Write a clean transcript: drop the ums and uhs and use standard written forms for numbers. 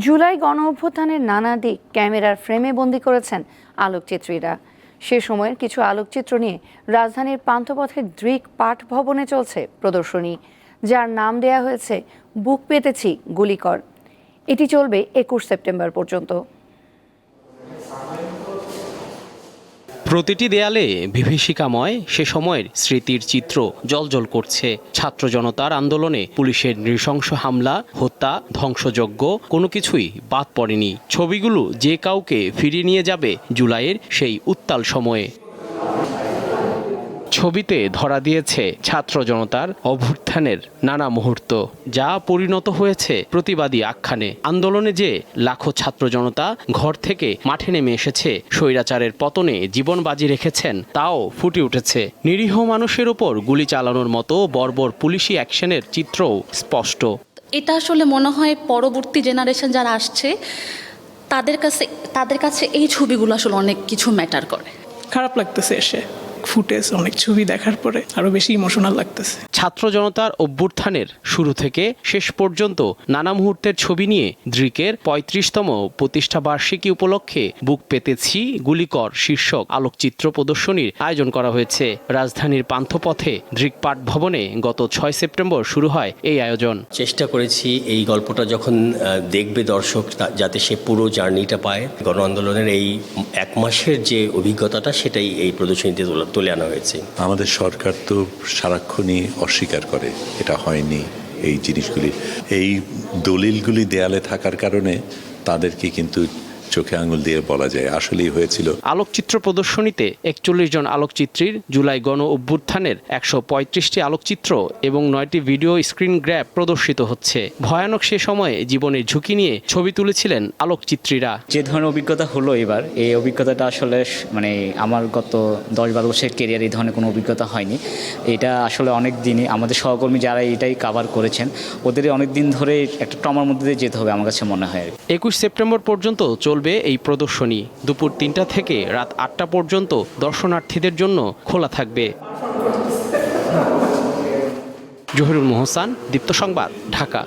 জুলাই গণঅভ্যুত্থানের নানা দিক ক্যামেরার ফ্রেমে বন্দী করেছেন আলোকচিত্রীরা। সে সময়ের কিছু আলোকচিত্র নিয়ে রাজধানীর পান্থপথের দৃক পাঠ ভবনে চলছে প্রদর্শনী, যার নাম দেয়া হয়েছে বুক পেতেছি গুলি কর। এটি চলবে 21 সেপ্টেম্বর পর্যন্ত। প্রতিটি দেয়ালে বিভীষিকাময় সে সময়ের স্মৃতির চিত্র জ্বলজ্বল করছে। ছাত্র জনতার আন্দোলনে পুলিশের নৃশংস হামলা, হত্যা, ধ্বংসযজ্ঞ কোনো কিছুই বাদ পড়েনি। ছবিগুলো যে কাউকে ফিরিয়ে নিয়ে যাবে জুলাইয়ের সেই উত্তাল সময়ে। ছবিতে ধরা দিয়েছে ছাত্র জনতার অভ্যুত্থানের নানা মুহূর্ত, যা পরিণত হয়েছে প্রতিবাদী আখ্যানে। আন্দোলনে যে লাখো ছাত্র জনতা ঘর থেকে মাঠে নেমে এসেছে, স্বৈরাচারের পতনে জীবন বাজি রেখেছেন, তাও ফুটে উঠেছে। নিরীহ মানুষের ওপর গুলি চালানোর মতো বর্বর পুলিশি অ্যাকশনের চিত্রও স্পষ্ট। এটা আসলে মনে হয় পরবর্তী জেনারেশন যারা আসছে তাদের কাছে এই ছবিগুলো আসলে অনেক কিছু ম্যাটার করে। খারাপ লাগতেছে এসে ফুটেজ, অনেক ছবি দেখার পরে আরো বেশি ইমোশনাল লাগতেছে। ছাত্র জনতার অভ্যুত্থানের শুরু থেকে শেষ পর্যন্ত নানা মুহূর্তের ছবি নিয়ে দৃকের 35তম প্রতিষ্ঠা বার্ষিকী উপলক্ষে বুক পেতেছি গুলিকর শীর্ষক আলোকচিত্র প্রদর্শনীর আয়োজন করা হয়েছে। রাজধানীর পান্থপথে দৃক পাঠ ভবনে গত 6 সেপ্টেম্বর শুরু হয় এই আয়োজন। চেষ্টা করেছি এই গল্পটা যখন দেখবে দর্শক, যাতে সে পুরো জার্নিটা পায়। গণ আন্দোলনের এই 1 মাসের যে অভিজ্ঞতাটা, সেটাই এই প্রদর্শনীতে তুলে আনা হয়েছে। আমাদের সরকার তো সারাক্ষণই অস্বীকার করে এটা হয়নি। এই জিনিসগুলি, এই দলিলগুলি দেয়ালে থাকার কারণে তাদেরকে কিন্তু চোখে আঙুল দিয়ে বলা যায় আসলেই হয়েছিল। আলোকচিত্র প্রদর্শনীতে 41 জন আলোকচিত্রীর জুলাই গণ অভ্যুত্থানের 135টি আলোকচিত্র এবং 9টি ভিডিও স্ক্রিন গ্র্যাব প্রদর্শিত হচ্ছে। ভয়ানক সে সময়ে জীবনের ঝুঁকি নিয়ে ছবি তুলেছিলেন আলোকচিত্রীরা। যে ধরনের অভিজ্ঞতা হলো এবার, এই অভিজ্ঞতাটা আসলে আমার গত 10-12 বছরের কেরিয়ার এই ধরনের কোনো অভিজ্ঞতা হয়নি। এটা আসলে অনেক দিনই আমাদের সহকর্মী যারা এটাই কভার করেছেন, ওদের অনেক দিন ধরে একটা ট্রমার মধ্যে দিয়ে যেতে হবে আমার কাছে মনে হয়। 21 সেপ্টেম্বর পর্যন্ত চলবে এই প্রদর্শনী। দুপুর 3টা থেকে রাত 8টা পর্যন্ত দর্শনার্থীদের জন্য খোলা থাকবে। জহিরুল মোহসান, দীপ্ত সংবাদ, ঢাকা।